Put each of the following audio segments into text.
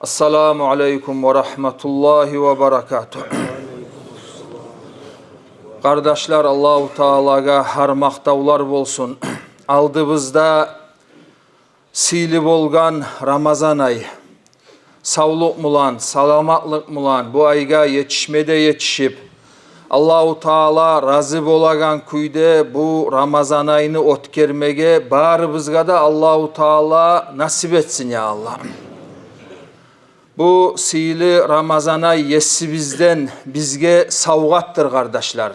Assalamu alaikum ve rahmetullahi ve berekatuh. Kardeşler, Allahu Teala'ga har maqtavlar bolsun. Aldığımızda silip olgan Ramazan ayı. Sağlık mulan, salamatlık mulan bu ayga yetişmede yetişip Allahu Teala razı bolagan kuyde bu Ramazan ayını ötkermege barımızga da Allahu Teala nasip etsin ya Allah. Bu sihirli Ramazan ayı yesibizden bizge savgattır kardeşler.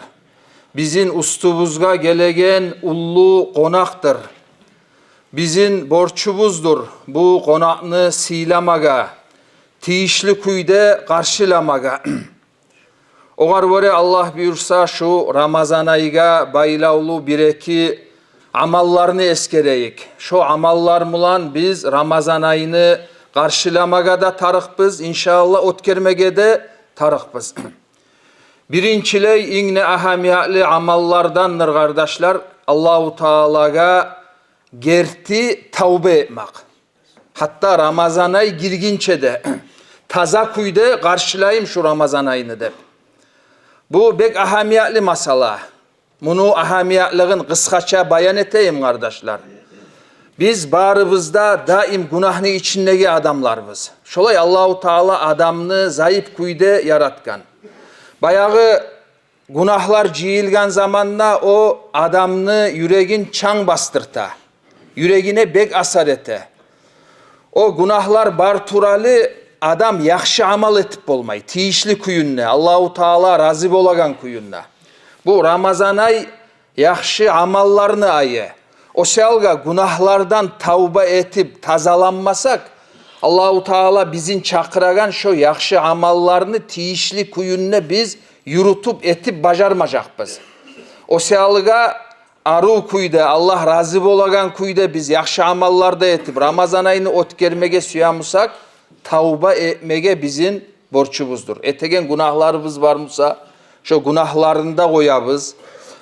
Bizim ustubuzga gelegen ullu konaktır. Bizim borçubuzdur bu konakını silamaga, tiyişli kuyde karşılamaga. Ogar böyle Allah buyursa şu Ramazan ayıga baylavlu bir-iki amallarını eskereyik. Şu amallar mulan biz Ramazan ayını karşılamaga da tarıkbız, inşallah ötkermege de tarıkbız. Birinciley inne ahamiyatli amallardandır kardeşler. Allahu Teala'ga gerti tavbe etmek. Hatta Ramazan ayı girginçe de taza kuyde karşılayayım şu Ramazan ayını de. Bu bek ahamiyatli masala. Bunu ahamiyatliğin kıskaça bayan eteyim kardeşler. Biz barımızda daim günahını içindeki adamlarız. Şolay Allahu Teala adamını zayıf kuyde yaratkan. Bayağı günahlar ciyilgen zamanla o adamını yüreğin çan bastırta. Yüreğine bek asar ete. O günahlar barturalı adam yakşı amal etip olmayı. Tiyişli kuyunne. Allahu Teala razı bolagan kuyunne. Bu Ramazan ay yakşı amallarını ayı. O şalga günahlardan tavba etip tazalanmasak Allahu Teala bizim çakıragan şu yakşı amallarını tiyişli kuyunne biz yürütüp etip bacarmayacakbız. O şalga aru kuyda Allah razı bolagan kuyda biz yakşı amallarda etip Ramazan ayını ötkermege suyamusak tavba etmege bizim borçumuzdur. Etegen günahlarımız var mısa şu günahlarında koyabız.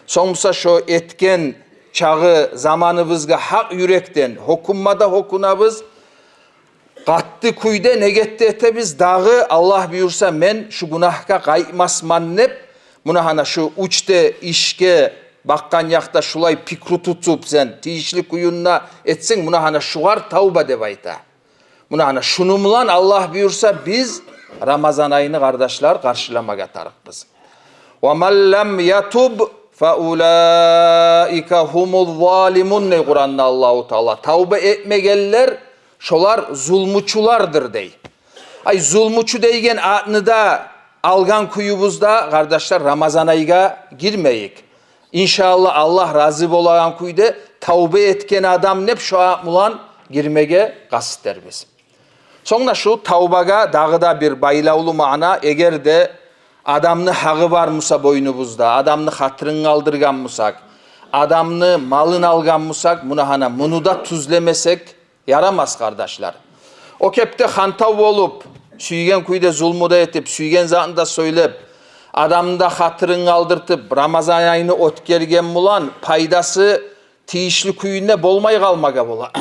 Sonmusa şu etken çağı zamanımızga hak yürekten hokunmada hokunabız. Kattı kuyda negette etebiz dağı Allah buyursa men şu günahka kaymasman nep. Buna hana şu uçte işke bakkan yakta şulay pikru tutup sen tiyişli kuyunna etsen buna hana şuar tavba debayta. Buna hana şunumlan Allah buyursa biz Ramazan ayını kardeşler karşılamaga tarıkbız. وَمَنْ لَمْ يَتُبْ فَاُولَٰئِكَ هُمُ الظَّالِمُونَ ne Kur'an'da Allahu Teala. Tavba etmegeller şolar zulmuçulardır dey. Ay zulmuçu deygen adını da algan kuyubuzda kardeşler Ramazan ayıga girmeyik. İnşallah Allah razı bolagan kuyuda tavba etken adam nep şu mulan girmege kasıtlar biz. Sonra şu tavbaga dağıda bir baylavlu mana eğer de adamını hağı var musa boynubuzda, adamını hatırını aldırgan musak, adamını malın algan musak, bunu da tuzlemesek yaramaz kardeşler. O kepte hantav olup, süygen kuyuda zulmuda etip, süygen zatında söylep, adamını da hatırını aldırtıp, Ramazan ayını ötkergen mulan, paydası tiyişli kuyunda bolmay kalmaga bola.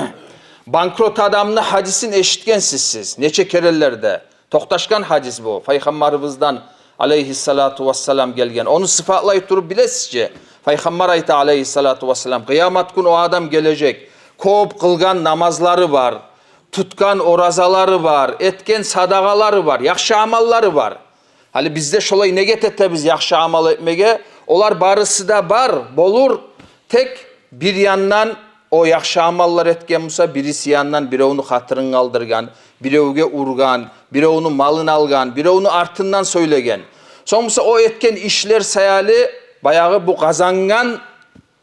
Bankrot adamını hadisin eşitken siz. Neçe kerellerde. Toktaşkan hadis bu. Peygamberimizden aleyhissalatu vesselam gelgen. Onu sıfatlayıp durup bilesizce. Peygamber ayta aleyhissalatu vesselam. Kıyamet gün o adam gelecek. Kop kılgan namazları var. Tutkan orazaları var. Etken sadakaları var. Yakşı amalları var. Hali bizde şolay ne getete biz yakşı amal etmege. Olar barısı da bar. Bolur. Tek bir yandan o yakşı amallar etken musa birisi yandan biri onu hatırını aldırgan, biri öge urgan, biri onu malın algan, biri onu artından söylegen. Son musa o etken işler sayali bayağı bu kazangan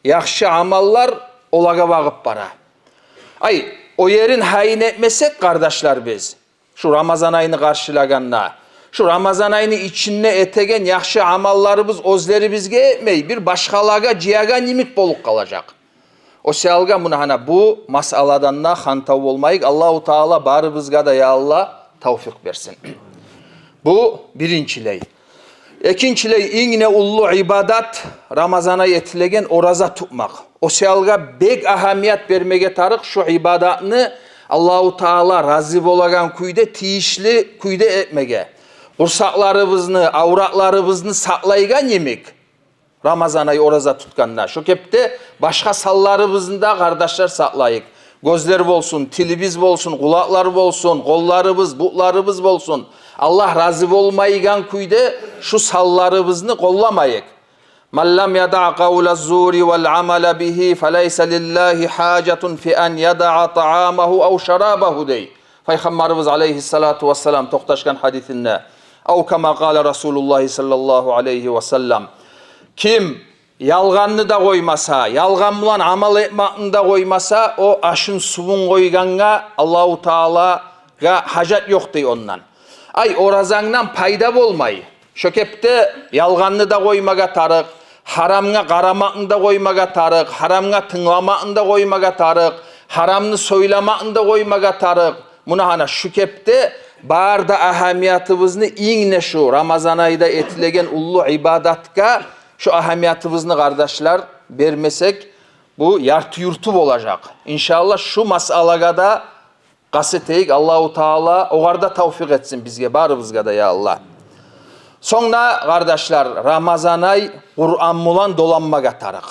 yakşı amallar olaga bağıp bara. Ay o yerin hain etmesek kardeşler biz. Şu Ramazan ayını karşılaganla. Şu Ramazan ayını içine etegen yakşı amallarımız ozleri bizge etmeyi bir başkalaga ciyaga nimik boluk kalacak. O şalga buna hana bu masaladan da hantav olmayık. Allahu Teala barımızga da ya Allah tavfik versin. Bu birinciley. İkinciley inne ullu ibadat Ramazana yetilegen oraza tutmak. O şalga bek ahamiyet vermege tarık şu ibadatını Allahu Taala razı bolagan kuyda tiyişli kuyda etmege. Kursaklarımızını, avratlarımızını saklaygan yemek. Ramazan ayı oraza tutkanda. Şu kepte başka sallarımızın da kardeşler saklayık. Gözler bolsun, tilimiz bolsun, kulaklar bolsun, kollarımız, butlarımız bolsun. Allah razı olmayıgan kuyda şu sallarımızını kollamayık. Men lem yada'a kavle zuri vel amele bihi feleyse lillahi hacetun fi en yada'a ta'amahu ev şarabahu dey. Peygamberimiz aleyhissalatu vesselam toktaşkan hadisinde. Ev kema kâle Resulullah sallallahu aleyhi ve sellem. Kim yalganını da koymasa, yalgan bilan amal etmakını da koymasa, o aşın suvun koyganga Allahu Teala'ga hacet yok dey ondan. Ay orazandan payda bolmay. Şökepte yalganını da koymaga tarık, haramga qaramakını da koymaga tarık, haramga tınlamakını da koymaga tarık, haramını söylemakını da koymaga tarık. Muna hana şükepte barda ahamiyatımızını iğne şu Ramazan ayda etilegen ullu ibadatka şu ahamiyatımızını kardeşler vermesek bu yartı yurtu olacak. İnşallah şu masalaga da gazeteyik Allahu Teala oğarda tavfik etsin bizge barımızga da ya Allah. Sonra kardeşler Ramazan ay Kur'an mulan dolanmaga tarık.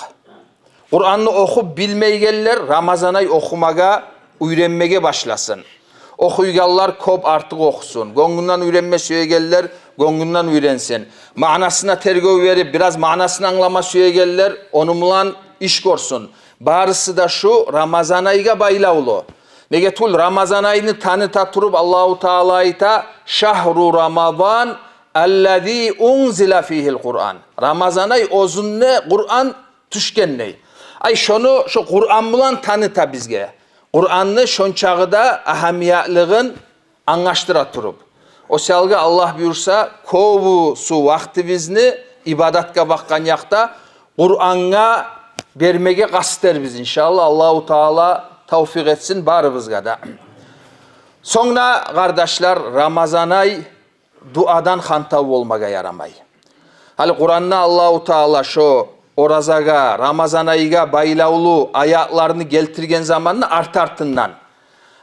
Kur'an'ı okup bilmeygeller Ramazan ay okumaga, öğrenmege başlasın. Okuygallar kop artık okusun. Gönlünden öğrenme söylegeller gönlünden öğrensin. Manasına tergöv verip biraz manasını anlama söylegeller onunla iş korsun. Barısı da şu Ramazan ayıga baylavulu. Nege tul Ramazan ayını tanıta turup Allahu Teala'yı ta şahru Ramazan ellezî unzila fihil Kur'an. Ramazan ay ozunne Kur'an tüşkenney. Ay şunu şu Kur'an bilan tanıta bizge. Kur'an'ı şonçağıda ahamiyatlığın anlaştıra turup. O selga Allah buyursa kovu su vaktimizni ibadatka bakkan yakta Kur'an'a vermege kaster biz inşallah. Allahu Teala tavfik etsin barımızga da. Sonra kardeşler Ramazan ay duadan hantav olmaga yaramay. Hali Kur'an'da Allahu Teala şu orazaga, Ramazan ayıga baylavulu ayaklarını geltirgen zamanını artartından.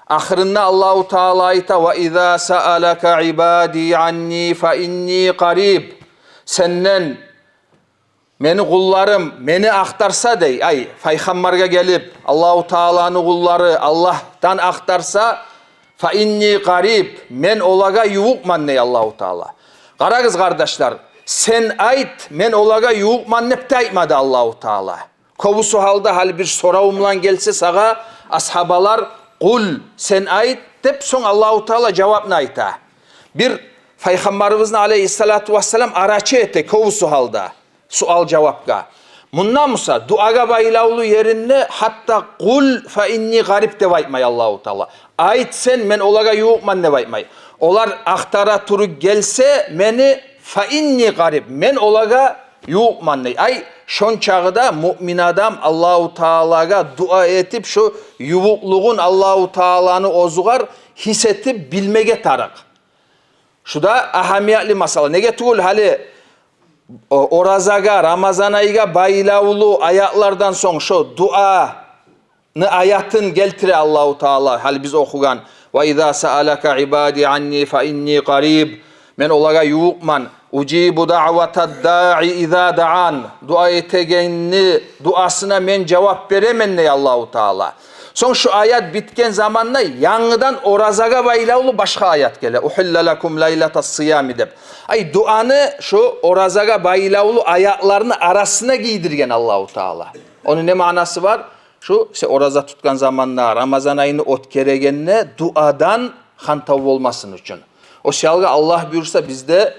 Ahirinde Allahu Teala ayta ve izâ sa'alaka ibâdî anni fe inni qarib. Senden meni kullarım meni aktarsa dey. Ay peygamberge gelip Allahu Teala'nın kulları Allah'tan aktarsa fe inni qarib. Men olaga yuğukman ney Allahu Teala. Qaragız kardeşler. Sen ait men olaga yuğukman nepte aytmadı Allahu Teala. Kovusu halda hal bir soravumlan gelse sağa ashabalar kul sen ait dep son Allahu Teala cevapını ayta. Bir Peygamberimizin aleyhissalatu vesselam araçı ete kovusu halda sual cevapga. Munna musa duaga baylavulu yerinde hatta kul fe inni garip de aytmay Allahu Teala. Ait sen men olaga yuğukman ne aytmay. Olar aktara turu gelse meni fa inni garib men olaga yuğukman ney. Ay şon çağıda mümin adam Allahu Teala'ga dua etip şu yuğukluğun Allahu Teala'nı ozugar hissetip bilmege tarık. Şu da ahamiyetli masala. Nege tuğul hali orazaga Ramazan ayıga baylavulu ayaklardan son şu duanı ayatın geltire Allahu Teala. Hali biz okugan ve izâ sa'alaka ibâdî anni fe inni qarib. Men olaga yuğukman ucibu da'vatad da'i izâ da'an. Dua etegenni duasına men cevap veremen ney Allahu Teala. Son şu ayet bitken zamanla yanıdan orazaga baylavulu başka ayet gele. Uhille lekum leyletas siyami dep. Ay duanı şu orazaga baylavulu ayaklarını arasına giydirgen Allahu Teala. Onun ne manası var? Şu oraza tutkan zamanla Ramazan ayını ot keregenne duadan hantav olmasın için. O şalga Allah buyursa bizde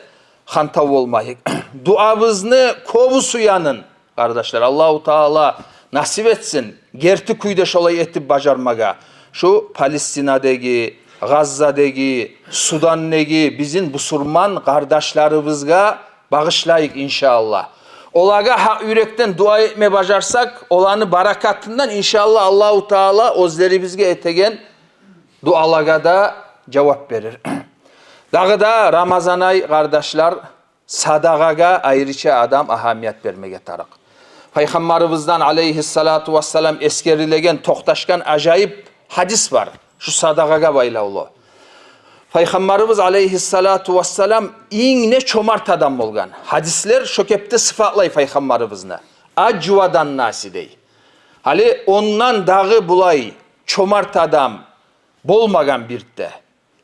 hantav olmayı. Duamızını kovu suyanın kardeşler. Allahu Teala nasip etsin. Gerti kuydaş olay etip bacarmaga. Şu Palestina'daki, Gazze'deki, Sudan'daki bizim Müslüman kardeşlerimizga bağışlayık inşallah. Olaga hak yürekten dua etme bacarsak, olanı barakatından inşallah Allahu Teala özleri bizge etegen dualaga da cevap verir. Dağı da Ramazan ay kardeşler sadagaga ayrıca adam ahamiyet vermeye tarık. Peygamberimizden aleyhissalatu vesselam eskerilegen toktaşkan acayip hadis var. şu sadakaga baylaulu. Peygamberimiz aleyhissalatu vesselam iğne çomart adam bolgan. Hadisler şökepte sıfatlay Peygamberimizni. Acvadan nasi dey. Hali ondan dağı bulay çomart adam bolmagan birde.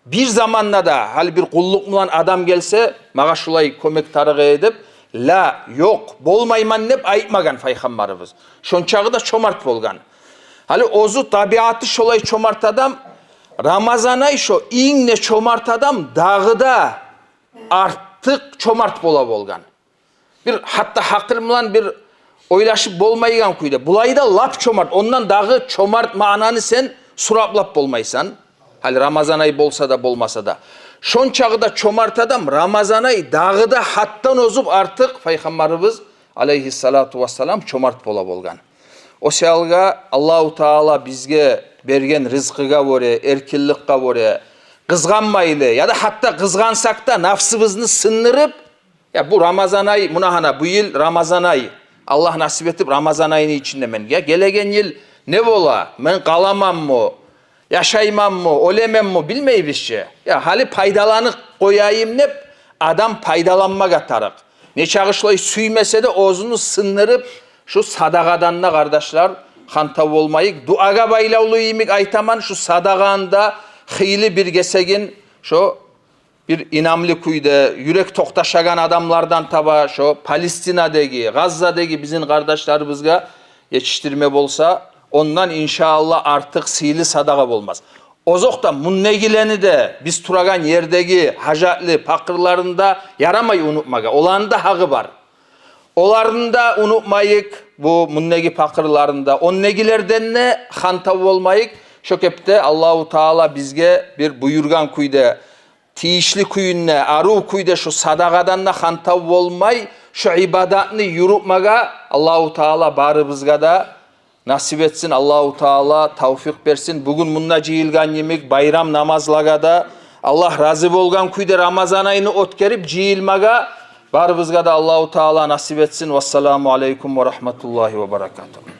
Bir zamanla da hali bir kulluk mulan adam gelse mağa şulay kömek tarığı edip la yok bolmayman nep aytmagan Peygamberimiz. Şonçağı da çomart bolgan. Hali ozu tabiatı şolay çomart adam Ramazan ay şo iğne çomart adam dağıda artık çomart bola bolgan. Bir hatta hakırmılan bir oylaşıp bolmaygan kuyda. Bulay da lap çomart. Ondan dağı çomart mananı sen suraplap bolmaysan. Hali Ramazan ayı bolsa da bolmasa da. Şon çağıda çomart adam Ramazan ayı dağıda hattan ozup artık Peygamberimiz aleyhissalatu vesselam çomart bola bolgan. O şalga Allahu Teala bizge bergen rızkıga göre, erkillikka göre kızganmaylı ya da hatta kızgansak da nafsımızını sındırıp ya bu Ramazan ayı munahana bu yıl Ramazan ayı Allah nasip etip Ramazan ayını içinde men ya gelegen yıl ne bola men kalamam mı yaşaymam mı olemem mi bilmeyibizce ya hali paydalanık koyayım ne adam paydalanmak atarık ne çağışlay süymese de ozunu sındırıp şu sadakadan da kardeşler hantav olmayık duaga baylaulu imik aytaman şu sadakanda hıylı bir gesegin şu bir inamlı kuyda yürek toktaşagan adamlardan taba şu Palestina'daki Gazze'deki bizim kardeşlerimizge yetiştirme bolsa ondan inşallah artık sihirli sadaka olmaz. Ozokta munnegileni de biz turagan yerdeki hacatlı pakırlarında yaramayı unutmaga. Olanında hağı var. Olarını da unutmayık bu munnegi pakırlarında. On negilerden ne hantav olmayık. Şökepte Allahu Teala bizge bir buyurgan kuyda tiyişli kuyunne aru kuyda şu sadakadan da hantav olmay şu ibadatını yürütmaga Allahu Teala barımızga da nasip etsin. Allahu Teala tavfik versin. Bugün bununla cihilgan yemek bayram namazlaga da Allah razı bolgan kuyda Ramazan ayını otkerip cihilmaga barımızga da Allahu Teala nasip etsin. Vesselamu aleyküm ve rahmetullahi ve berekatuhu.